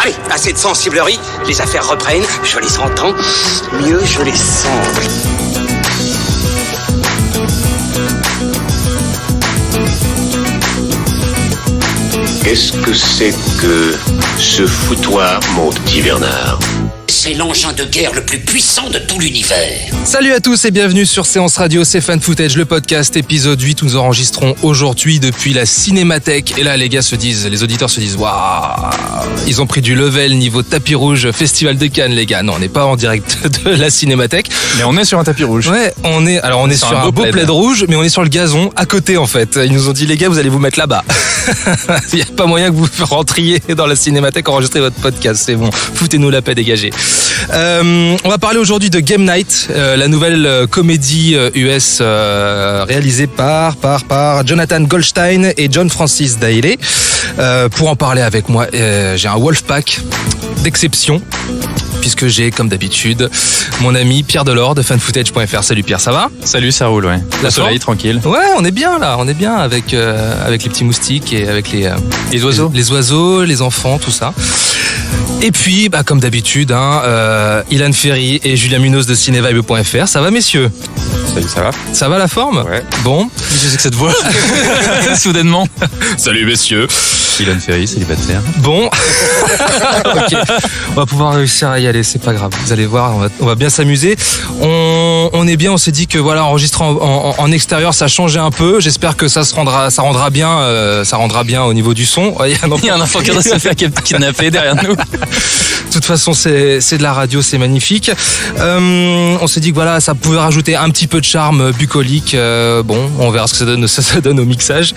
Allez, assez de sensiblerie, les affaires reprennent, je les entends, mieux je les sens. Qu'est-ce que c'est que ce foutoir, mon petit Bernard ? C'est l'engin de guerre le plus puissant de tout l'univers. Salut à tous et bienvenue sur Séance Radio, c'est Fan Footage, le podcast épisode 8. Nous enregistrons aujourd'hui depuis la Cinémathèque. Et là, les auditeurs se disent, waouh, ils ont pris du level niveau tapis rouge, Festival de Cannes, les gars. Non, on n'est pas en direct de la Cinémathèque. Mais on est sur un tapis rouge. Ouais, on est sur un beau plaid rouge, mais on est sur le gazon, à côté en fait. Ils nous ont dit, les gars, vous allez vous mettre là-bas. Il n'y a pas moyen que vous rentriez dans la Cinémathèque enregistrer votre podcast, c'est bon. Foutez-nous la paix, dégagez. On va parler aujourd'hui de Game Night, la nouvelle comédie US réalisée par Jonathan Goldstein et John Francis Daley. Pour en parler avec moi, j'ai un Wolfpack d'exception, puisque j'ai, comme d'habitude, mon ami Pierre Delors de fanfootage.fr. Salut Pierre, ça va ? Salut, ça roule, ouais. Le soleil, tranquille. Ouais, on est bien là, avec les petits moustiques et avec les oiseaux. Les oiseaux, les enfants, tout ça. Et puis, comme d'habitude, Ilan Ferry et Julien Munoz de cinevibe.fr. Ça va, messieurs ? Salut, ça va ? Ça va la forme ? Ouais. Bon. Qu'est-ce que c'est que cette voix ? Soudainement. Salut, messieurs. Ilan Ferry, célibataire. Bon. Ok. On va pouvoir réussir à y aller, c'est pas grave. Vous allez voir, on va bien s'amuser. On est bien, on s'est dit que voilà, enregistrer en extérieur, ça changeait un peu. J'espère que ça rendra bien au niveau du son. Il y a un enfant qui va se faire kidnapper derrière nous. De toute façon, c'est de la radio, c'est magnifique. On s'est dit que voilà, ça pouvait rajouter un petit peu de charme bucolique. Bon, on verra ce que ça donne au mixage.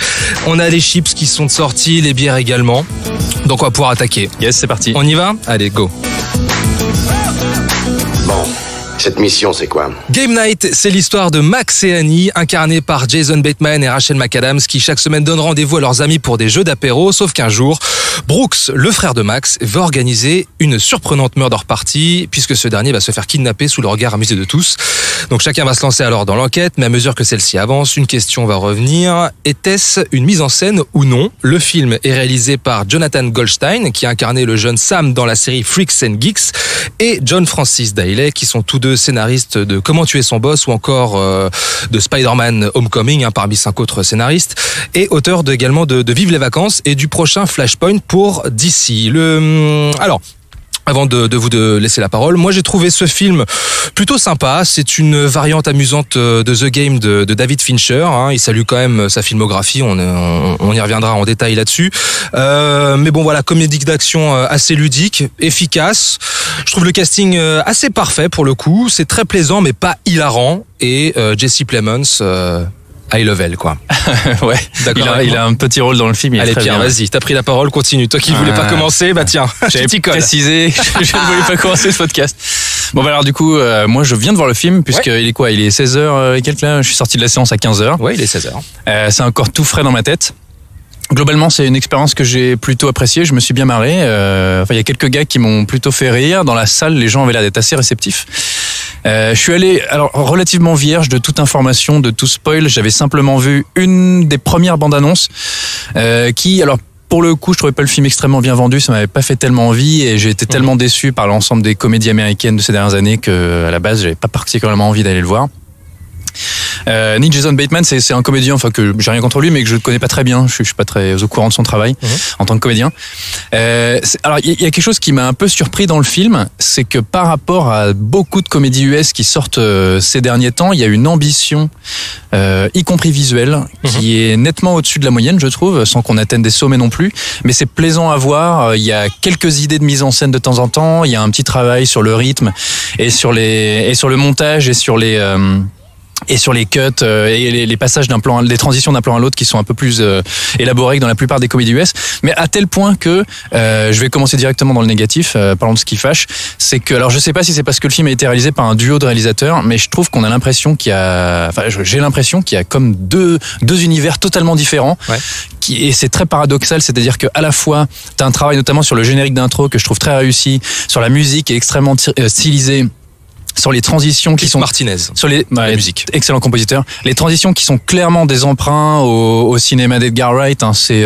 On a les chips qui sont sortis, les bières également. Donc on va pouvoir attaquer. Yes, c'est parti. On y va ? Allez, go. Bon, cette mission, c'est quoi ? Game Night, c'est l'histoire de Max et Annie, incarnés par Jason Bateman et Rachel McAdams, qui chaque semaine donnent rendez-vous à leurs amis pour des jeux d'apéro, sauf qu'un jour, Brooks, le frère de Max, va organiser une surprenante murder party, puisque ce dernier va se faire kidnapper sous le regard amusé de tous. Donc chacun va se lancer alors dans l'enquête, mais à mesure que celle-ci avance, une question va revenir. Était-ce une mise en scène ou non ? Le film est réalisé par Jonathan Goldstein, qui a incarné le jeune Sam dans la série Freaks and Geeks, et John Francis Daley, qui sont tous deux scénaristes de Comment tuer son boss ou encore de Spider-Man Homecoming, parmi 5 autres scénaristes, et auteur également de Vive les vacances et du prochain Flashpoint pour DC. Alors, avant de vous laisser la parole, moi j'ai trouvé ce film plutôt sympa. C'est une variante amusante de The Game de David Fincher. Il salue quand même sa filmographie, on y reviendra en détail là-dessus. Mais bon voilà, comédie d'action assez ludique, efficace. Je trouve le casting assez parfait pour le coup. C'est très plaisant mais pas hilarant. Et Jesse Plemons... high level, quoi. Ouais, d'accord. Il a un petit rôle dans le film. Allez, Pierre, vas-y, t'as pris la parole, continue. Toi qui voulais pas commencer, tiens, j'avais précisé, je ne voulais pas commencer ce podcast. Bon, alors du coup, moi je viens de voir le film, puisqu'il est quoi ? Il est 16h et quelques là, je suis sorti de la séance à 15h. Ouais, il est 16h. C'est encore tout frais dans ma tête. Globalement, c'est une expérience que j'ai plutôt appréciée. Je me suis bien marré. Il y a quelques gars qui m'ont plutôt fait rire. Dans la salle, les gens avaient l'air d'être assez réceptifs. Je suis allé relativement vierge de toute information, de tout spoil. J'avais simplement vu une des premières bandes annonces qui, alors pour le coup, je trouvais pas le film extrêmement bien vendu. Ça m'avait pas fait tellement envie et j'ai été tellement déçu par l'ensemble des comédies américaines de ces dernières années que à la base, j'avais pas particulièrement envie d'aller le voir. Jason Bateman, c'est un comédien, que j'ai rien contre lui, mais que je ne connais pas très bien. Je suis pas très au courant de son travail en tant que comédien. Alors, il y a quelque chose qui m'a un peu surpris dans le film, c'est que par rapport à beaucoup de comédies US qui sortent ces derniers temps, il y a une ambition, y compris visuelle, qui est nettement au-dessus de la moyenne, je trouve, sans qu'on atteigne des sommets non plus. Mais c'est plaisant à voir. Il y a quelques idées de mise en scène de temps en temps. Il y a un petit travail sur le rythme et sur le montage et sur les cuts et les passages d'un plan, les transitions d'un plan à l'autre qui sont un peu plus élaborées que dans la plupart des comédies US, mais à tel point que je vais commencer directement dans le négatif, parlons de ce qui fâche, c'est que, alors je sais pas si c'est parce que le film a été réalisé par un duo de réalisateurs, mais je trouve qu'on a l'impression j'ai l'impression qu'il y a comme deux univers totalement différents, et c'est très paradoxal, c'est-à-dire que à la fois t'as un travail notamment sur le générique d'intro que je trouve très réussi, sur la musique qui est extrêmement stylisée, sur les transitions qui Cliff sont Martinez. sur les la musique. excellent compositeur. Les transitions qui sont clairement des emprunts au cinéma d'Edgar Wright, hein, c'est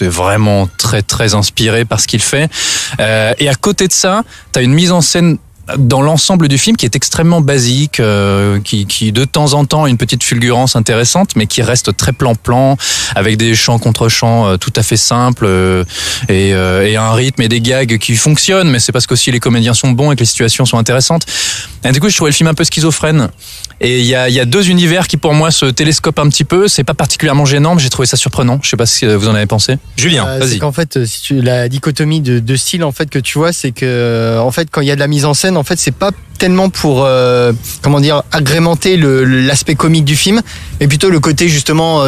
vraiment très très inspiré par ce qu'il fait. Et à côté de ça, t'as une mise en scène dans l'ensemble du film qui est extrêmement basique, qui de temps en temps a une petite fulgurance intéressante, mais qui reste très plan-plan, avec des chants contre chants tout à fait simples et un rythme et des gags qui fonctionnent, mais c'est parce qu'aussi les comédiens sont bons et que les situations sont intéressantes. Et du coup, je trouvais le film un peu schizophrène. Et il y a deux univers qui pour moi se télescopent un petit peu. C'est pas particulièrement gênant, mais j'ai trouvé ça surprenant. Je sais pas si vous en avez pensé. Julien, vas-y. C'est qu'en fait, si la dichotomie de style en fait que tu vois, c'est que en fait quand il y a de la mise en scène, en fait c'est pas tellement pour agrémenter l'aspect comique du film, mais plutôt le côté justement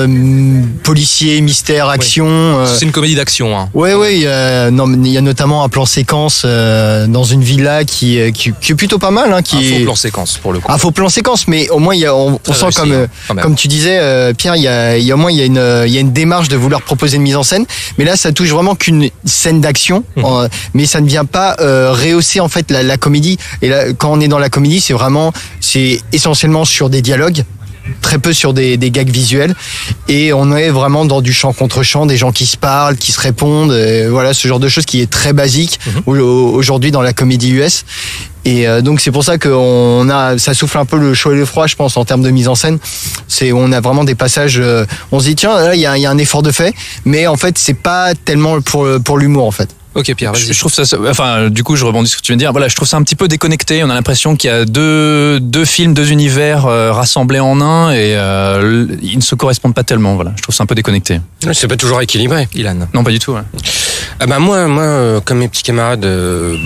policier, mystère, action. C'est une comédie d'action. Hein. Ouais, il y a notamment un plan séquence dans une villa qui est plutôt pas mal. Hein, Un faux plan séquence pour le coup. Un faux plan séquence, mais au moins on sent réussi, comme tu disais, Pierre, il y a au moins il y a une démarche de vouloir proposer une mise en scène, mais là ça touche vraiment qu'une scène d'action, mais ça ne vient pas rehausser en fait la comédie. Et là, quand on est dans la comédie, c'est essentiellement sur des dialogues, très peu sur des gags visuels, et on est vraiment dans du chant contre chant, des gens qui se parlent, qui se répondent, voilà, ce genre de choses qui est très basique aujourd'hui dans la comédie US. Et donc c'est pour ça que ça souffle un peu le chaud et le froid, je pense, en termes de mise en scène. On a vraiment des passages, on se dit tiens, là il y a un effort de fait, mais en fait c'est pas tellement pour l'humour en fait. Ok Pierre, vas-y. Je trouve ça, enfin, du coup, je rebondis sur ce que tu viens de dire. Voilà, je trouve ça un petit peu déconnecté. On a l'impression qu'il y a deux films, deux univers rassemblés en un, et ils ne se correspondent pas tellement. Voilà, je trouve ça un peu déconnecté. C'est pas toujours équilibré. Ilan. Non, pas du tout. Ouais. Ah bah moi, comme mes petits camarades,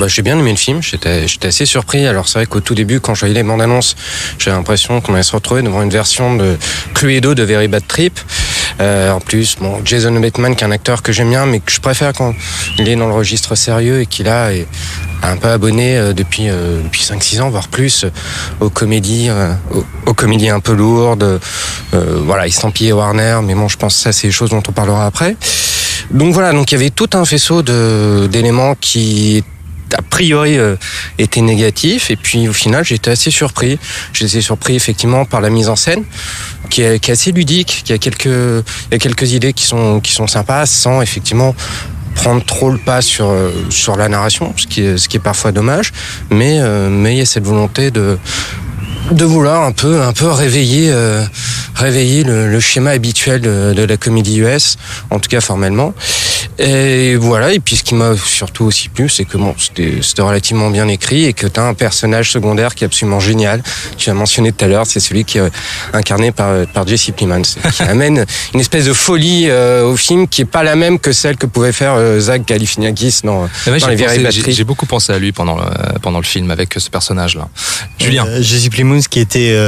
j'ai bien aimé le film. J'étais assez surpris. Alors c'est vrai qu'au tout début, quand je voyais les bandes annonces, j'avais l'impression qu'on allait se retrouver devant une version de Cluedo de Very Bad Trip. En plus, Jason Bateman, qui est un acteur que j'aime bien, mais que je préfère quand il est dans le registre sérieux et qu'il est un peu abonné depuis 5-6 ans, voire plus, aux comédies un peu lourdes, voilà, estampillées Warner, mais bon, je pense que ça, c'est des choses dont on parlera après. Donc voilà, donc il y avait tout un faisceau d'éléments qui a priori étaient négatifs, et puis au final j'étais assez surpris. J'étais surpris effectivement par la mise en scène qui est assez ludique, il y a quelques idées qui sont sympas, sans effectivement prendre trop le pas sur la narration, ce qui est parfois dommage, mais il y a cette volonté de vouloir un peu réveiller le schéma habituel de la comédie US, en tout cas formellement. Et voilà, et puis ce qui m'a surtout aussi plu, c'est que c'était relativement bien écrit, et que tu as un personnage secondaire qui est absolument génial. Tu l'as mentionné tout à l'heure, c'est celui qui est incarné par Jesse Plemons, qui amène une espèce de folie au film qui est pas la même que celle que pouvait faire Zach Galifianakis dans les Very Bad Trip. J'ai beaucoup pensé à lui pendant le film avec ce personnage-là. Julien. Jesse Plemons qui était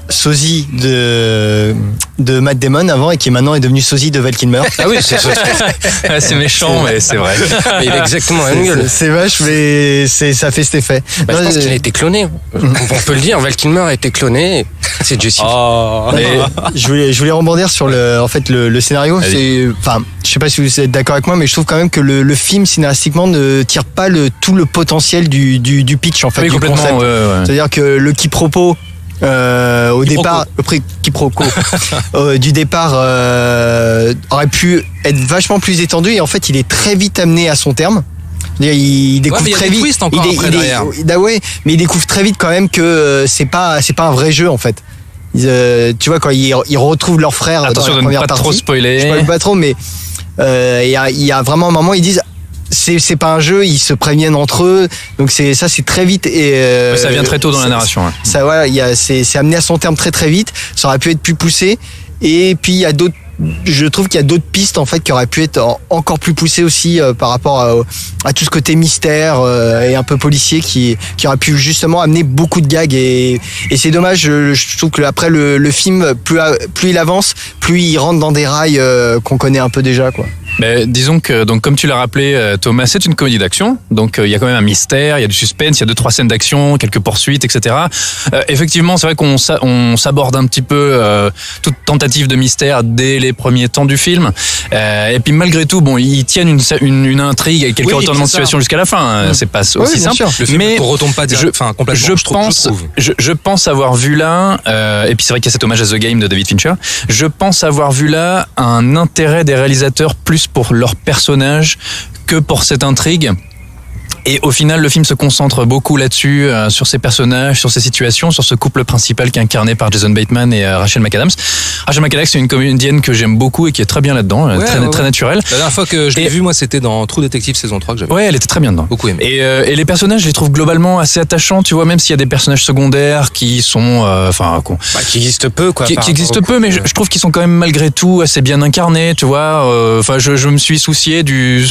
sosie de Matt Damon avant, et qui maintenant est devenu sosie de Val Kilmer. Ah oui, C'est méchant, mais c'est vrai. Mais il a exactement la même gueule. C'est vache, mais ça fait cet effet. Je pense qu'il a été cloné. On peut le dire, Val Kilmer a été cloné. C'est Jesse. Je voulais rebondir sur le scénario. Je sais pas si vous êtes d'accord avec moi, mais je trouve quand même que le film scénaristiquement ne tire pas tout le potentiel du pitch, en fait, du concept. Ouais. C'est-à-dire que le quiproquo au départ, quiproquo du départ aurait pu être vachement plus étendu, et en fait il est très vite amené à son terme. Il découvre très vite. Mais il découvre très vite quand même que c'est pas un vrai jeu en fait. Tu vois, quand ils retrouvent leur frère. Attention dans la de ne première pas partie, trop spoiler. je spoil pas trop, mais il y a vraiment un moment, ils disent c'est pas un jeu, ils se préviennent entre eux, donc c'est très vite, et ça vient très tôt dans la narration. Hein. Ça voilà, c'est amené à son terme très très vite. Ça aurait pu être plus poussé, et puis il y a d'autres. Je trouve qu'il y a d'autres pistes en fait qui auraient pu être encore plus poussées aussi par rapport à tout ce côté mystère et un peu policier qui aurait pu justement amener beaucoup de gags, et c'est dommage. Je trouve que après le film, plus il avance, plus il rentre dans des rails qu'on connaît un peu déjà, quoi. Mais disons que, donc, comme tu l'as rappelé, Thomas, c'est une comédie d'action. Donc, il y a quand même un mystère, il y a du suspense, il y a 2-3 scènes d'action, quelques poursuites, etc. Effectivement, c'est vrai qu'on s'aborde un petit peu toute tentative de mystère dès les premiers temps du film. Et puis, malgré tout, bon, ils tiennent une intrigue et quelques retournements de situation jusqu'à la fin. C'est pas aussi simple. Le film ne retombe pas complètement. Je pense avoir vu là, et puis c'est vrai qu'il y a cet hommage à The Game de David Fincher. Je pense avoir vu là un intérêt des réalisateurs plus pour leur personnage que pour cette intrigue. Et au final, le film se concentre beaucoup là-dessus, sur ces personnages, sur ces situations, sur ce couple principal qui est incarné par Jason Bateman et Rachel McAdams. Rachel McAdams, c'est une comédienne que j'aime beaucoup et qui est très bien là-dedans, très naturelle. La dernière fois que je l'ai vue, moi, c'était dans True Detective saison 3 que j'avais. Ouais, elle était très bien dedans. Beaucoup aimé. Et les personnages, je les trouve globalement assez attachants, tu vois, même s'il y a des personnages secondaires qui sont, qui existent peu, quoi. Qui existent peu, mais je trouve qu'ils sont quand même malgré tout assez bien incarnés, tu vois. Je me suis soucié du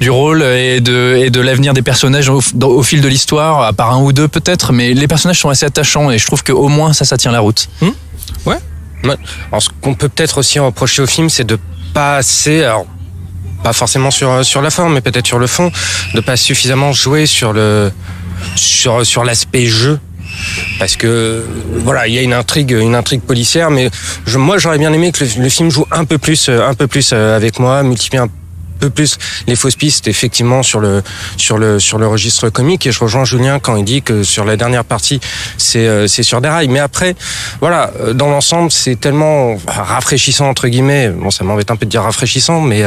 rôle et de l'avenir des personnages au fil de l'histoire, à part un ou deux peut-être, mais les personnages sont assez attachants et je trouve qu'au moins ça tient la route. Ouais. Alors, ce qu'on peut peut-être aussi reprocher au film, c'est de pas assez, alors pas forcément sur la forme, mais peut-être sur le fond, de pas suffisamment jouer sur l'aspect jeu. Parce que voilà, il y a une intrigue policière, mais moi j'aurais bien aimé que le film joue un peu plus avec moi, multiplie un peu plus les fausses pistes effectivement sur le registre comique, et je rejoins Julien quand il dit que sur la dernière partie c'est sur des rails, mais après voilà, dans l'ensemble c'est tellement rafraîchissant entre guillemets, bon ça m'embête un peu de dire rafraîchissant, mais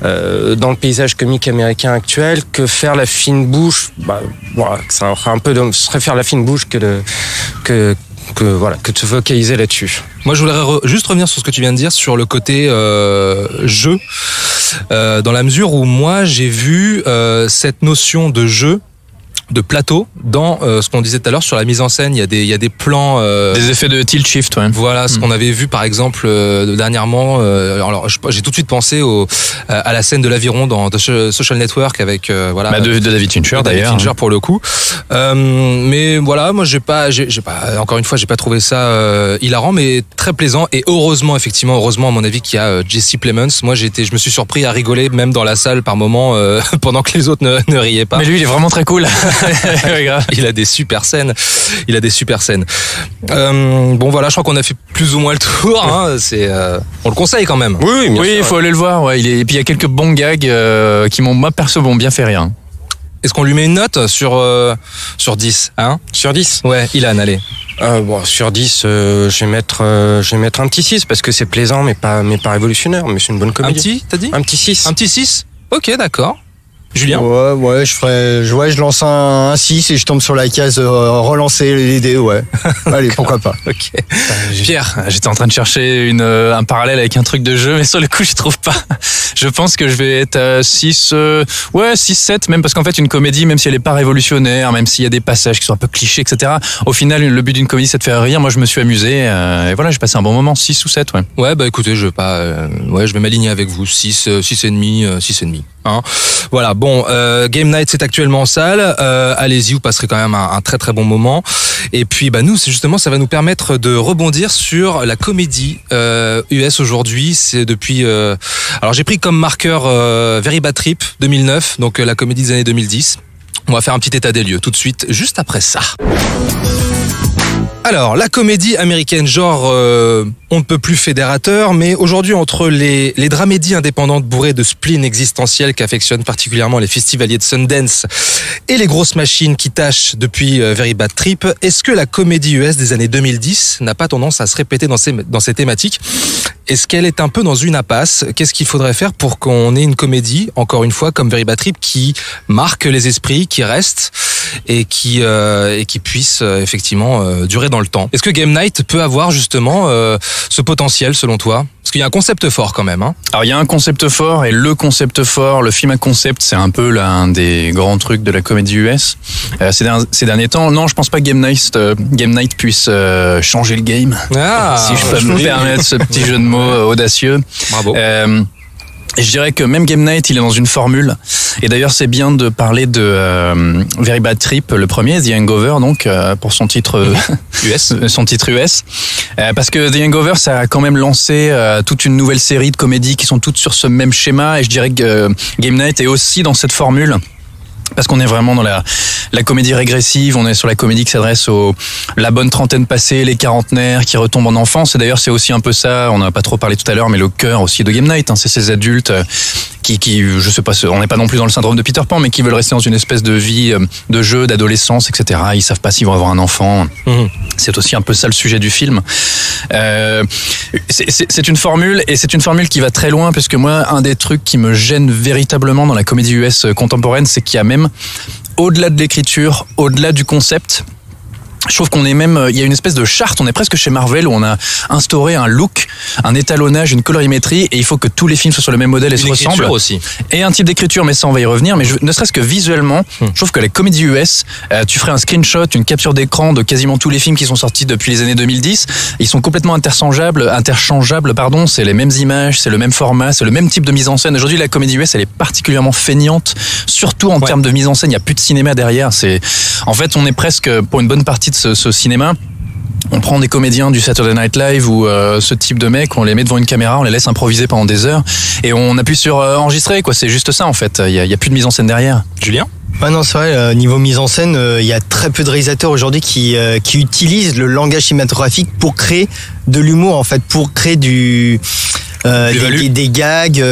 dans le paysage comique américain actuel, que faire la fine bouche, ça aura un peu serait faire la fine bouche que de focaliser là-dessus. Moi, je voudrais juste revenir sur ce que tu viens de dire, sur le côté jeu, dans la mesure où moi, j'ai vu cette notion de jeu, de plateau, dans ce qu'on disait tout à l'heure sur la mise en scène. Il y a des plans... des effets de tilt shift, ouais. Voilà, ce qu'on avait vu par exemple dernièrement. Alors, j'ai tout de suite pensé à la scène de l'aviron dans The Social Network avec... de David Fincher d'ailleurs. David Fincher pour le coup. Mais voilà, moi j'ai pas, encore une fois, j'ai pas trouvé ça hilarant, mais très plaisant. Et heureusement à mon avis, qu'il y a Jesse Plemons. Moi je me suis surpris à rigoler même dans la salle par moment pendant que les autres ne riaient pas. Mais lui il est vraiment très cool. Il a des super scènes. Bon voilà, je crois qu'on a fait plus ou moins le tour. Hein. On le conseille quand même. Oui, il faut aller le voir. Ouais. Et puis il y a quelques bons gags qui m'ont, moi perso, bien fait rire. Est-ce qu'on lui met une note sur 10, hein? Sur 10? Ouais, Ilan, allez. Sur 10, je vais mettre un petit 6 parce que c'est plaisant mais pas révolutionnaire, mais c'est une bonne comédie. T'as dit? Un petit 6. Un petit 6? Ok, d'accord. Julien? Ouais, je lance un 6 et je tombe sur la case relancer les dés, ouais. Allez, pourquoi pas. Ok. Pierre, j'étais en train de chercher un parallèle avec un truc de jeu, mais sur le coup, je trouve pas. Je pense que je vais être à 6, 7 même, parce qu'en fait, une comédie, même si elle est pas révolutionnaire, même s'il y a des passages qui sont un peu clichés, etc., au final, le but d'une comédie, c'est de faire rire. Moi, je me suis amusé, et voilà, j'ai passé un bon moment. 6 ou 7, ouais. Ouais, écoutez, je vais m'aligner avec vous. 6 et demi. Hein. Voilà, bon, Game Night c'est actuellement en salle, allez-y, vous passerez quand même un très très bon moment. Et puis nous, ça va nous permettre de rebondir sur la comédie US aujourd'hui. C'est depuis, alors j'ai pris comme marqueur Very Bad Trip 2009, donc la comédie des années 2010. On va faire un petit état des lieux tout de suite, juste après ça. Alors, la comédie américaine, genre on ne peut plus fédérateur, mais aujourd'hui entre les dramédies indépendantes bourrées de spleen existentiel qu'affectionnent particulièrement les festivaliers de Sundance et les grosses machines qui tâchent depuis Very Bad Trip, est-ce que la comédie US des années 2010 n'a pas tendance à se répéter dans ces thématiques? Est-ce qu'elle est un peu dans une impasse? Qu'est-ce qu'il faudrait faire pour qu'on ait une comédie, encore une fois, comme Very Bad Trip, qui marque les esprits, qui reste et qui puisse effectivement durer dans le temps? Est-ce que Game Night peut avoir justement ce potentiel selon toi? Parce qu'il y a un concept fort quand même. Hein. Alors il y a un concept fort, et le concept fort, le film à concept, c'est un peu l'un des grands trucs de la comédie US. Ces derniers temps, non, je pense pas que Game Night puisse changer le game. Ah, si je peux me permettre ce petit jeu de mots audacieux. Bravo. Et je dirais que même Game Night, il est dans une formule. Et d'ailleurs, c'est bien de parler de Very Bad Trip, le premier, The Hangover, donc pour son titre US, parce que The Hangover, ça a quand même lancé toute une nouvelle série de comédies qui sont toutes sur ce même schéma. Et je dirais que Game Night est aussi dans cette formule. Parce qu'on est vraiment dans la comédie régressive, on est sur la comédie qui s'adresse la bonne trentaine passée, les quarantenaires qui retombent en enfance. Et d'ailleurs, c'est aussi un peu ça, on n'en a pas trop parlé tout à l'heure, mais le cœur aussi de Game Night, hein, c'est ces adultes qui, je sais pas, on n'est pas non plus dans le syndrome de Peter Pan, mais qui veulent rester dans une espèce de vie de jeu, d'adolescence, etc. Ils savent pas s'ils vont avoir un enfant. C'est aussi un peu ça le sujet du film. C'est une formule, et c'est une formule qui va très loin, puisque moi, un des trucs qui me gêne véritablement dans la comédie US contemporaine, c'est qu'il y a même, au-delà de l'écriture, au-delà du concept, je trouve qu'on est même, il y a une espèce de charte, on est presque chez Marvel où on a instauré un look, un étalonnage, une colorimétrie, et il faut que tous les films soient sur le même modèle et se ressemblent. Aussi. Et un type d'écriture, mais ça on va y revenir, mais ne serait-ce que visuellement, je trouve que les comédies US, tu ferais un screenshot, une capture d'écran de quasiment tous les films qui sont sortis depuis les années 2010, ils sont complètement interchangeables, c'est les mêmes images, c'est le même format, c'est le même type de mise en scène. Aujourd'hui, la comédie US, elle est particulièrement feignante, surtout en termes de mise en scène, il n'y a plus de cinéma derrière. En fait, on est presque, pour une bonne partie de ce cinéma, on prend des comédiens du Saturday Night Live ou ce type de mecs, on les met devant une caméra, on les laisse improviser pendant des heures et on appuie sur enregistrer, quoi. C'est juste ça en fait. Il y a plus de mise en scène derrière. Julien ? Ah non, c'est vrai, niveau mise en scène, il y a très peu de réalisateurs aujourd'hui qui utilisent des cinématographique pour créer de l'humour, en fait, pour créer des gags.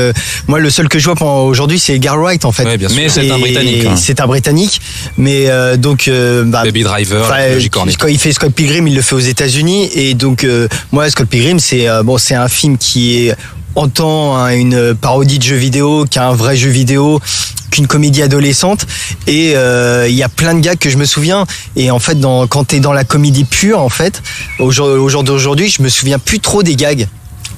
Moi, le seul que je vois aujourd'hui, c'est Edgar Wright, en fait. Ouais, bien sûr. Mais c'est un Britannique. Hein. C'est un Britannique, mais Baby Driver, quand il fait Scott Pilgrim, il le fait aux États-Unis, et donc moi, Scott Pilgrim, c'est un film qui est autant une parodie de jeu vidéo qu'un vrai jeu vidéo, qu'une comédie adolescente, et il y a plein de gags que je me souviens, et en fait quand t'es dans la comédie pure, en fait au jour d'aujourd'hui, je me souviens plus trop des gags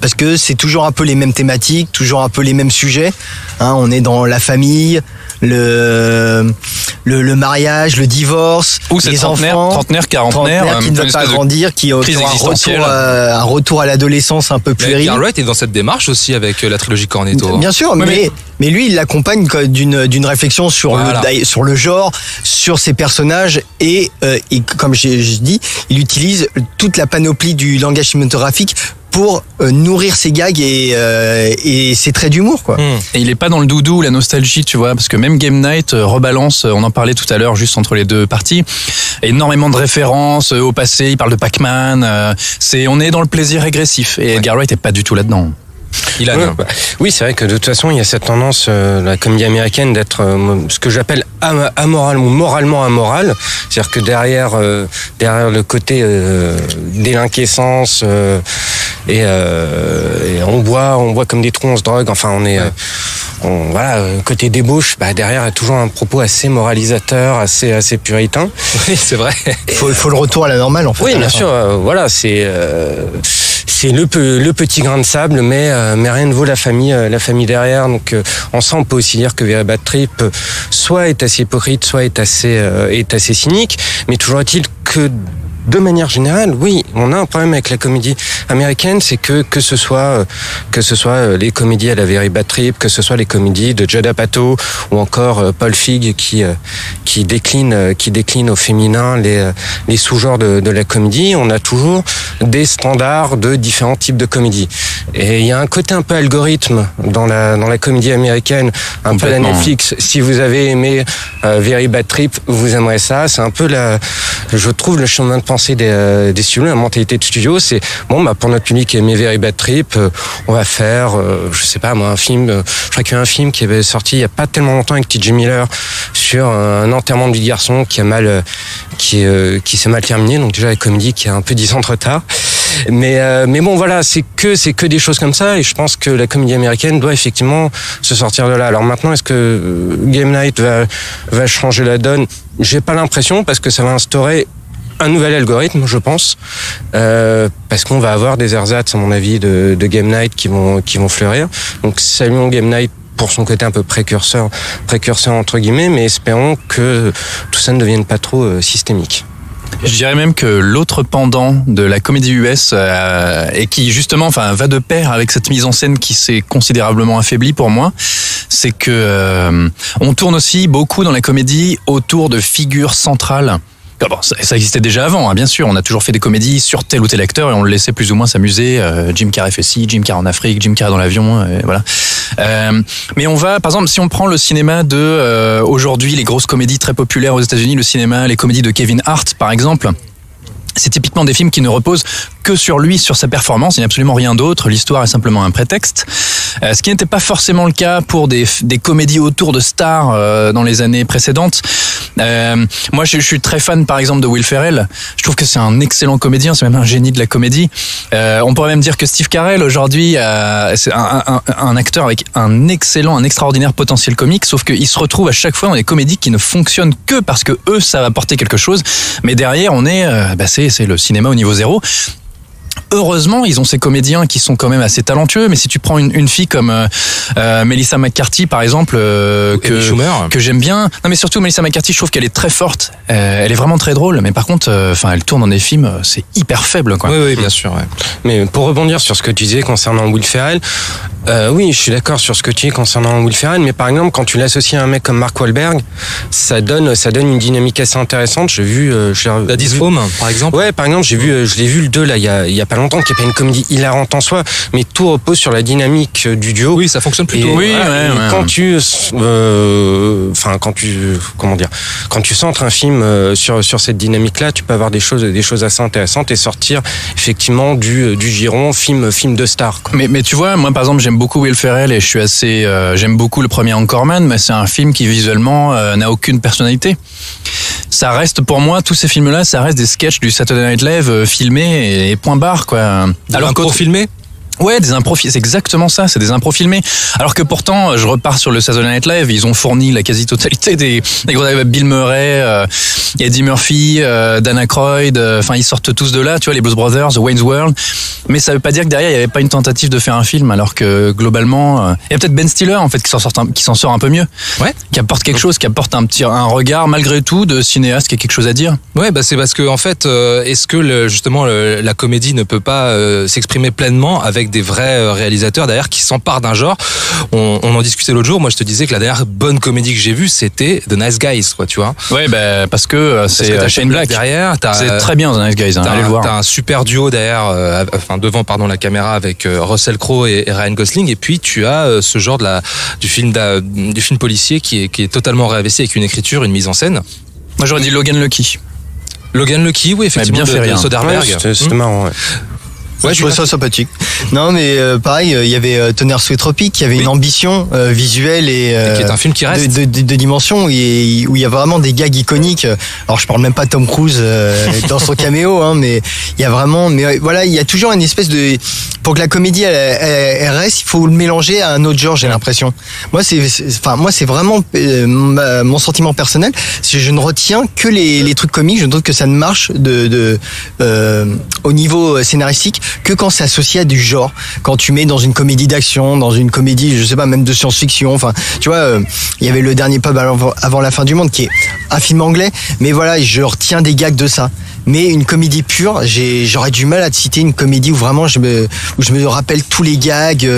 parce que c'est toujours un peu les mêmes thématiques, toujours un peu les mêmes sujets, hein, on est dans la famille, le mariage, le divorce, les enfants, trentenaire, quarantenaire, qui ne veulent pas grandir, qui ont un retour à l'adolescence un peu puéril. Edgar Wright est dans cette démarche aussi avec la trilogie Cornetto. Bien sûr, mais lui, il l'accompagne d'une réflexion sur le genre, sur ses personnages, et comme j'ai dit, il utilise toute la panoplie du langage cinématographique pour nourrir ses gags et ses traits d'humour, quoi. Et il est pas dans le doudou ou la nostalgie, tu vois, parce que même Game Night rebalance, on en parlait tout à l'heure juste entre les deux parties, énormément de références au passé, il parle de Pac-Man, on est dans le plaisir régressif, et Edgar Wright est pas du tout là-dedans. Oui, c'est vrai que de toute façon, il y a cette tendance, la comédie américaine, d'être ce que j'appelle amoral ou moralement amoral. C'est-à-dire que derrière le côté délinquescence et on boit comme des trous, on se drogue. Enfin, côté débauche, derrière il y a toujours un propos assez moralisateur, assez puritain. Oui, c'est vrai. Faut le retour à la normale, en fait. Oui, bien sûr. C'est le petit grain de sable, mais rien ne vaut la famille derrière. Donc on peut aussi dire que Very Bad Trip soit est assez hypocrite, soit est assez cynique, mais toujours est-il que de manière générale, oui, on a un problème avec la comédie américaine, c'est que ce soit les comédies à la Very Bad Trip, que ce soit les comédies de Judd Apatow ou encore Paul Feig qui décline au féminin les sous-genres de la comédie, on a toujours des standards de différents types de comédies. Et il y a un côté un peu algorithme dans la comédie américaine, un peu la Netflix. Si vous avez aimé Very Bad Trip, vous aimerez ça. C'est un peu je trouve le chemin de pensée des studios, la mentalité de studio, c'est pour notre public qui aimait Very Bad Trip, on va faire, je sais pas moi, un film. Je crois qu'il y a un film qui avait sorti il y a pas tellement longtemps avec T.J. Miller sur un enterrement de vie de garçon qui s'est mal terminé. Donc déjà la comédie qui a un peu 10 ans de retard. Mais bon, voilà, c'est que des choses comme ça, et je pense que la comédie américaine doit effectivement se sortir de là. Alors maintenant, est-ce que Game Night va changer la donne? J'ai pas l'impression, parce que ça va instaurer un nouvel algorithme, je pense, parce qu'on va avoir des ersatz, à mon avis, de Game Night qui vont fleurir. Donc saluons Game Night pour son côté un peu précurseur entre guillemets, mais espérons que tout ça ne devienne pas trop systémique. Je dirais même que l'autre pendant de la comédie US et qui justement, va de pair avec cette mise en scène qui s'est considérablement affaiblie pour moi, c'est que on tourne aussi beaucoup dans la comédie autour de figures centrales. Bon, ça existait déjà avant, hein, bien sûr. On a toujours fait des comédies sur tel ou tel acteur et on le laissait plus ou moins s'amuser. Jim Carrey fait ci, Jim Carrey en Afrique, Jim Carrey dans l'avion, voilà. Mais on va, par exemple, si on prend le cinéma de aujourd'hui, les grosses comédies très populaires aux États-Unis, le cinéma, les comédies de Kevin Hart, par exemple. C'est typiquement des films qui ne reposent que sur lui, sur sa performance. Il n'y a absolument rien d'autre. L'histoire est simplement un prétexte. Ce qui n'était pas forcément le cas pour des comédies autour de stars dans les années précédentes. Moi, je suis très fan, par exemple, de Will Ferrell. Je trouve que c'est un excellent comédien. C'est même un génie de la comédie. On pourrait même dire que Steve Carell, aujourd'hui, c'est un acteur avec un extraordinaire potentiel comique. Sauf qu'il se retrouve à chaque fois dans des comédies qui ne fonctionnent que parce que eux, ça va apporter quelque chose. Mais derrière, on est, c'est le cinéma au niveau zéro. Heureusement, ils ont ces comédiens qui sont quand même assez talentueux, mais si tu prends une fille comme Melissa McCarthy, par exemple, que j'aime bien. Non, mais surtout Melissa McCarthy, je trouve qu'elle est très forte. Elle est vraiment très drôle, mais par contre, elle tourne dans des films, c'est hyper faible, quoi. Oui, bien sûr. Ouais. Mais pour rebondir sur ce que tu disais concernant Will Ferrell, oui, je suis d'accord sur ce que tu dis concernant Will Ferrell, mais par exemple, quand tu l'associes à un mec comme Mark Wahlberg, ça donne une dynamique assez intéressante. J'ai vu, La Disfome, par exemple. Ouais, par exemple, je l'ai vu le 2 là, il y a pas longtemps, qui est pas une comédie hilarante en soi, mais tout repose sur la dynamique du duo. Oui, ça fonctionne plutôt. Oui, quand tu centres un film sur cette dynamique-là, tu peux avoir des choses assez intéressantes et sortir effectivement du giron film de star, quoi. Mais tu vois, moi par exemple, j'aime beaucoup Will Ferrell et j'aime beaucoup le premier Anchorman, mais c'est un film qui visuellement n'a aucune personnalité. Ça reste pour moi, tous ces films-là, ça reste des sketchs du Saturday Night Live filmés et point barre, quoi. Alors impro filmé. Ouais, des impros, c'est exactement ça, c'est des impros filmés. Alors que pourtant, je repars sur le Saturday Night Live, ils ont fourni la quasi-totalité des gros, Bill Murray, Eddie Murphy, Dan Aykroyd, ils sortent tous de là, tu vois, les Blues Brothers, Wayne's World. Mais ça veut pas dire que derrière, il y avait pas une tentative de faire un film, alors que globalement, il y a peut-être Ben Stiller, en fait, qui s'en sort un peu mieux. Ouais. Qui apporte quelque chose, qui apporte un regard, malgré tout, de cinéaste, qui a quelque chose à dire. Ouais, c'est parce que, en fait, est-ce que justement, la comédie ne peut pas s'exprimer pleinement avec des vrais réalisateurs derrière qui s'emparent d'un genre. On en discutait l'autre jour. Moi, je te disais que la dernière bonne comédie que j'ai vue, c'était The Nice Guys, quoi, tu vois. Ouais, parce que c'est Shane Black derrière. C'est très bien The Nice Guys. Allez le voir. T'as un super duo derrière, devant la caméra avec Russell Crowe et Ryan Gosling. Et puis tu as ce genre du film policier qui est totalement réinvesti avec une écriture, une mise en scène. Moi, j'aurais dit Logan Lucky. Logan Lucky, oui, effectivement, bien fait de Soderbergh. Ouais, c'était marrant. Ouais. Ouais, je trouve ça sympathique. Non, mais pareil, il y avait Tonnerre sous les tropiques, qui avait une ambition visuelle et qui est un film qui reste de dimension où il y a vraiment des gags iconiques. Alors, je parle même pas de Tom Cruise dans son caméo, hein, mais il y a vraiment, voilà, il y a toujours une espèce de, pour que la comédie elle reste, il faut le mélanger à un autre genre, j'ai l'impression. Moi, c'est vraiment mon sentiment personnel. Je ne retiens que les trucs comiques. Je trouve que ça ne marche au niveau scénaristique que quand c'est associé à du genre, quand tu mets dans une comédie d'action, dans une comédie, je sais pas, même de science-fiction, tu vois, il y avait Le Dernier Pub avant la fin du monde, qui est un film anglais, mais voilà, je retiens des gags de ça. Mais une comédie pure, j'aurais du mal à te citer une comédie où vraiment je me rappelle tous les gags,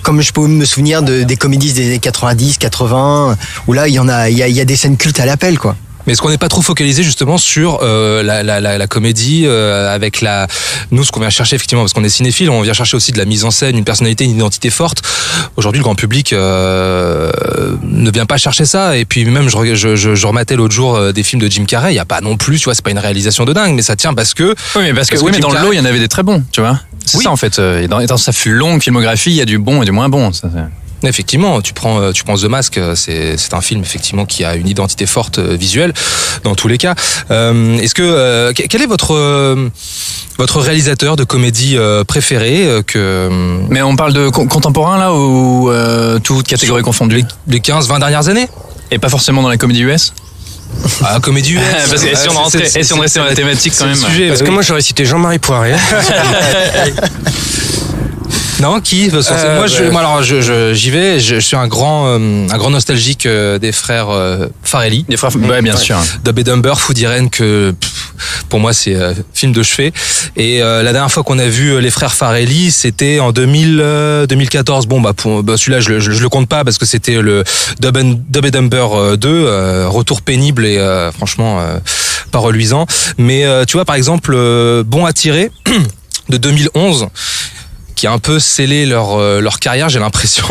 comme je peux me souvenir des comédies des années 90, 80, où là il y a des scènes cultes à l'appel, quoi. Mais est-ce qu'on n'est pas trop focalisé justement sur la comédie avec nous, ce qu'on vient chercher effectivement, parce qu'on est cinéphile, on vient chercher aussi de la mise en scène, une personnalité, une identité forte. Aujourd'hui, le grand public ne vient pas chercher ça. Et puis même, je rematais l'autre jour des films de Jim Carrey. Il y a pas non plus, tu vois, c'est pas une réalisation de dingue, mais ça tient parce que. Oui, mais dans le lot, il y en avait des très bons, tu vois. C'est ça en fait. Dans sa longue filmographie, il y a du bon et du moins bon. Ça, effectivement, tu prends The Mask, c'est un film effectivement qui a une identité forte visuelle dans tous les cas. Est-ce que quel est votre réalisateur de comédie préféré Mais on parle de contemporain là ou toute catégorie confondue? Les 15-20 dernières années? Et pas forcément dans la comédie US? Ah, comédie US. Parce que si on restait dans la thématique quand même. Parce que moi j'aurais cité Jean-Marie Poiré. Non, qui veut se lancer? J'y vais. Je suis un grand nostalgique des frères Farrelly. Des frères, ouais, bien sûr. Dumb and Dumber, Food Irene, que pour moi c'est film de chevet. Et la dernière fois qu'on a vu les frères Farrelly, c'était en 2014. Bon celui-là je le compte pas parce que c'était le Dumb and Dumber 2, retour pénible et franchement pas reluisant. Mais tu vois par exemple Bon à tirer de 2011. Qui a un peu scellé leur carrière, j'ai l'impression.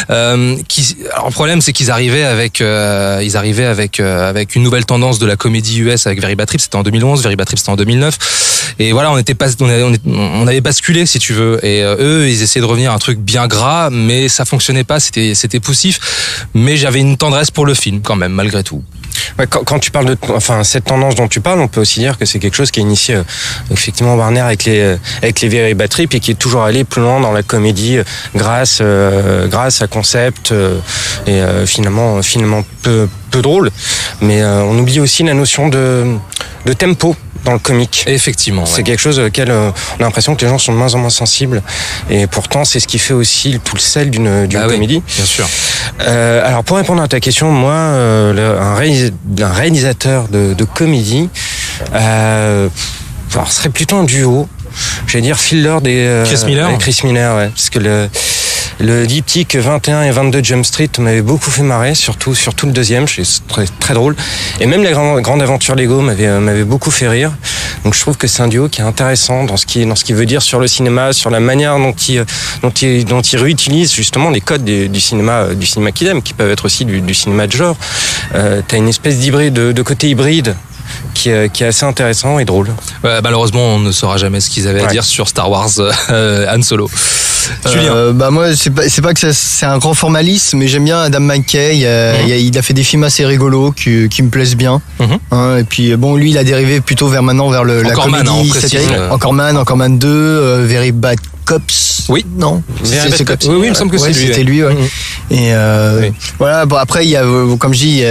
Alors le problème, c'est qu'ils arrivaient avec une nouvelle tendance de la comédie US avec Very Bad Trip. C'était en 2011, Very Bad Trip c'était en 2009. Et voilà, on avait basculé, si tu veux. Et eux, ils essayaient de revenir à un truc bien gras, mais ça fonctionnait pas. C'était poussif. Mais j'avais une tendresse pour le film, quand même, malgré tout. Ouais, quand tu parles cette tendance dont tu parles, on peut aussi dire que c'est quelque chose qui a initié effectivement Warner avec les Very Bad Trip et qui est toujours allé plus loin dans la comédie grâce à concept et finalement peu drôle. Mais on oublie aussi la notion de tempo dans le comique. Effectivement. C'est quelque chose auquel on a l'impression que les gens sont de moins en moins sensibles. Et pourtant, c'est ce qui fait aussi tout le sel d'une comédie. Oui, bien sûr. Alors, pour répondre à ta question, moi, un réalisateur de comédie, alors, ce serait plutôt un duo. J'allais dire Phil Lord et Chris Miller, ouais. Parce que le diptyque 21 et 22 Jump Street m'avait beaucoup fait marrer, surtout le deuxième, c'est très, très drôle. Et même la grande aventure Lego m'avait beaucoup fait rire. Donc je trouve que c'est un duo qui est intéressant dans ce qu'il veut dire sur le cinéma, sur la manière dont il réutilise justement les codes du cinéma qu'il aime, qui peuvent être aussi du cinéma de genre. T'as une espèce d'hybride, de côté hybride qui est assez intéressant et drôle. Malheureusement, on ne saura jamais ce qu'ils avaient à dire sur Star Wars Han Solo. Julien. Moi, c'est pas que c'est un grand formaliste, mais j'aime bien Adam McKay. Il a fait des films assez rigolos qui me plaisent bien. Et puis bon, lui, il a dérivé plutôt vers la comédie satirique. Encore Man 2, Very Bad Cops. Oui. Non. C'est Cops. Oui, il me semble que c'est lui. C'était lui. Ouais. Et voilà. Bon, après, il y a, comme je dis,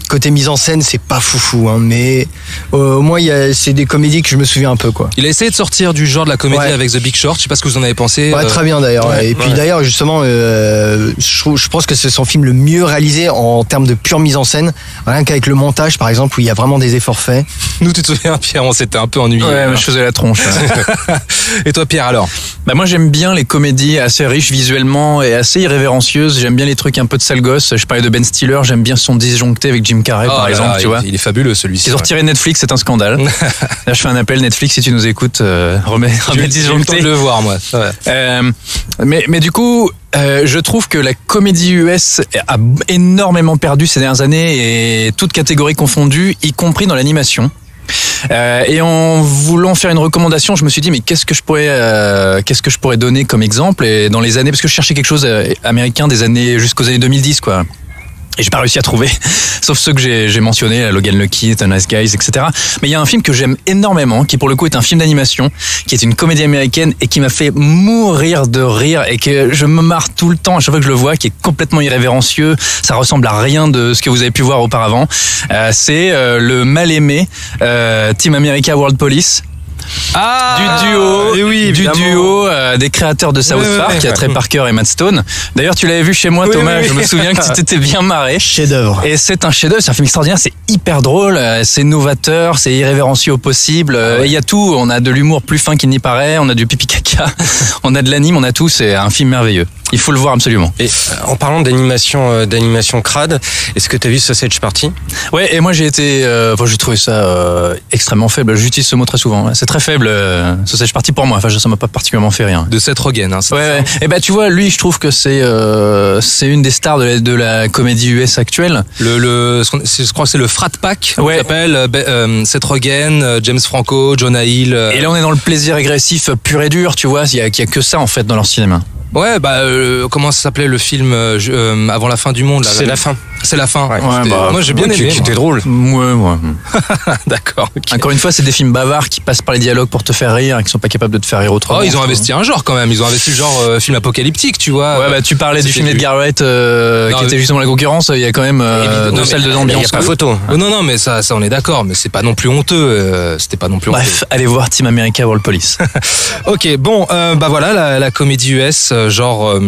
côté mise en scène, c'est pas foufou, mais au moins c'est des comédies que je me souviens un peu, quoi. Il a essayé de sortir du genre de la comédie avec The Big Short. Je sais pas ce que vous en avez pensé. Très bien d'ailleurs. Et puis d'ailleurs, justement, je pense que c'est son film le mieux réalisé en termes de pure mise en scène. Rien qu'avec le montage, par exemple, où il y a vraiment des efforts faits. Nous, tu te souviens, Pierre, on s'était un peu ennuyés. Ouais, je faisais la tronche. Et toi, Pierre, alors? Moi, j'aime bien les comédies assez riches visuellement et assez irrévérencieuses. J'aime bien les trucs un peu de sale gosse. Je parlais de Ben Stiller. J'aime bien son disjoncté avec Jim Carrey, par exemple, tu vois. Il est fabuleux, celui-ci. Ils ont retiré Netflix, c'est un scandale. Là, je fais un appel Netflix, si tu nous écoutes, remets disjoncté. J'ai eu le temps de le voir, moi. Mais du coup, je trouve que la comédie US a énormément perdu ces dernières années et toutes catégories confondues, y compris dans l'animation. Et en voulant faire une recommandation, je me suis dit mais qu'est-ce que je pourrais donner comme exemple, et dans les années, parce que je cherchais quelque chose américain des années jusqu'aux années 2010, quoi. Et j'ai pas réussi à trouver, sauf ceux que j'ai mentionnés, Logan Lucky, The Nice Guys, etc. Mais il y a un film que j'aime énormément, qui pour le coup est un film d'animation, qui est une comédie américaine et qui m'a fait mourir de rire et que je me marre tout le temps à chaque fois que je le vois, qui est complètement irrévérencieux. Ça ressemble à rien de ce que vous avez pu voir auparavant. C'est le mal aimé Team America World Police. Du duo des créateurs de South Park, Trey Parker et Matt Stone. D'ailleurs, tu l'avais vu chez moi, Thomas. Je me souviens que tu t'étais bien marré. Chef-d'œuvre. Et c'est un chef-d'œuvre, c'est un film extraordinaire. C'est hyper drôle, c'est novateur, c'est irrévérencieux au possible. Il y a tout. On a de l'humour plus fin qu'il n'y paraît. On a du pipi caca. On a de l'anime. On a tout. C'est un film merveilleux. Il faut le voir absolument. Et en parlant d'animation crade, est-ce que tu as vu Sausage Party? Ouais, et moi j'ai trouvé ça extrêmement faible. J'utilise ce mot très souvent. C'est très faible, Sausage Party pour moi. Enfin, ça m'a pas particulièrement fait rire. De Seth Rogen, ouais. Et tu vois, lui, je trouve que c'est une des stars de la comédie US actuelle. Je crois que c'est le Frat Pack. Ouais. S'appelle Seth Rogen, James Franco, Jonah Hill. Et là, on est dans le plaisir agressif pur et dur. Tu vois, il y a que ça en fait dans leur cinéma. Ouais, comment ça s'appelait le film avant la fin du monde là, C'est la fin. C'est la fin. Ouais, moi j'ai bien aimé. C'était drôle. Ouais. D'accord. ok. Encore une fois, c'est des films bavards qui passent par les dialogues pour te faire rire et qui sont pas capables de te faire rire autrement. Oh, ils ont investi un genre quand même. Ils ont investi le genre film apocalyptique, tu vois. Ouais, tu parlais du film d'Edgar Wright qui était justement la concurrence. Il y a quand même deux salles d'ambiance. Il n'y a pas photo. Non, mais ça on est d'accord. Mais c'est pas non plus honteux. C'était pas non plus honteux. Bref, allez voir Team America World Police. Ok, bon, voilà la comédie US, genre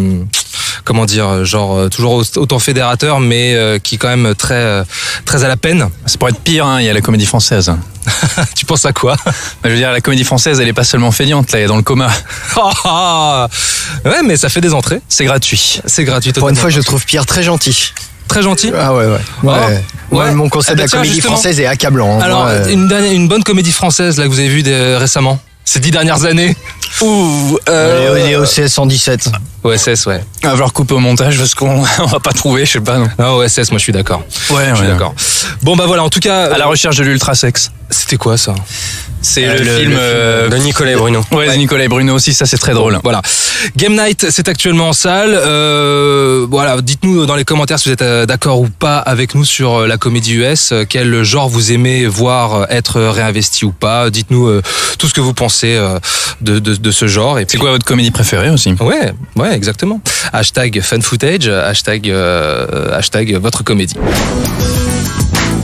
toujours autant fédérateur, mais qui est quand même très à la peine. C'est pour être pire, hein, il y a la comédie française. Tu penses à quoi? Je veux dire, la comédie française, elle est pas seulement feignante, là, elle est dans le coma. Ouais, mais ça fait des entrées. C'est gratuit. C'est gratuit. Pour une fois, je trouve Pierre très gentil. Très gentil. Ah ouais. Ouais. Mon concept de la comédie française est accablant. Alors, une bonne comédie française là que vous avez vue récemment, ces 10 dernières années. Les OCS 117. OSS, ouais. On va falloir couper au montage parce qu'on va pas trouver, je sais pas. Non, OSS, moi je suis d'accord. Ouais, je suis d'accord. Bon, voilà, en tout cas. À la recherche de l'ultrasex. C'était quoi ça? C'est le film de Nicolas et Bruno. Ouais, de Nicolas et Bruno aussi, ça c'est très drôle. Voilà. Game Night, c'est actuellement en salle. Voilà, dites-nous dans les commentaires si vous êtes d'accord ou pas avec nous sur la comédie US. Quel genre vous aimez voir être réinvesti ou pas. Dites-nous tout ce que vous pensez de ce genre. C'est quoi votre comédie préférée aussi? Ouais, exactement. Hashtag #FunFootage, hashtag votre comédie.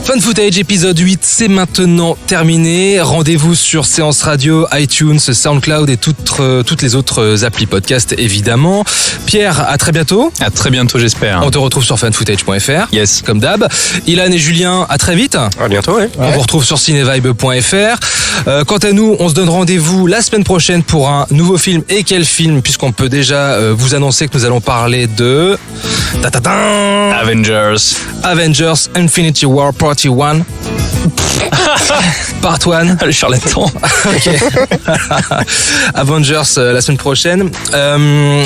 Fun Footage épisode 8, c'est maintenant terminé. Rendez-vous sur Séance Radio, iTunes, SoundCloud et toutes les autres applis podcast évidemment. Pierre, à très bientôt. À très bientôt, j'espère. On te retrouve sur funfootage.fr. Yes. Comme d'hab. Ilan et Julien, à très vite. À bientôt, ouais. On vous retrouve sur cinevibe.fr. Quant à nous, on se donne rendez-vous la semaine prochaine pour un nouveau film. Et quel film, puisqu'on peut déjà vous annoncer que nous allons parler de... Avengers Infinity War Party 1. Part 1. Le charlatan. Avengers la semaine prochaine.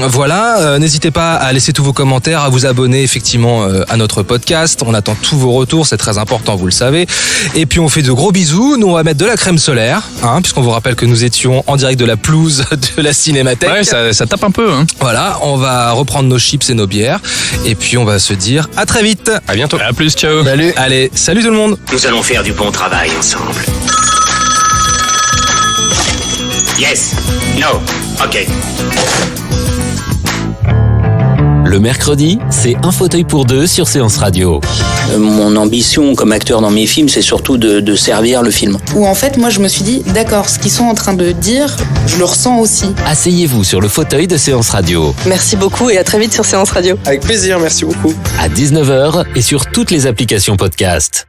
Voilà, n'hésitez pas à laisser tous vos commentaires, à vous abonner effectivement à notre podcast. On attend tous vos retours, c'est très important, vous le savez. Et puis on fait de gros bisous. Nous on va mettre de la crème solaire, puisqu'on vous rappelle que nous étions en direct de la pelouse de la Cinémathèque. Ouais, ça tape un peu. Voilà, on va reprendre nos chips et nos bières. Et puis on va se dire à très vite. À bientôt. À plus, ciao. Salut. Allez, salut tout le monde. Nous allons faire du bon travail ensemble. Yes. No. OK. Le mercredi, c'est un fauteuil pour deux sur Séance Radio. Mon ambition comme acteur dans mes films, c'est surtout de servir le film. Où en fait, moi je me suis dit, d'accord, ce qu'ils sont en train de dire, je le ressens aussi. Asseyez-vous sur le fauteuil de Séance Radio. Merci beaucoup et à très vite sur Séance Radio. Avec plaisir, merci beaucoup. À 19h et sur toutes les applications podcast.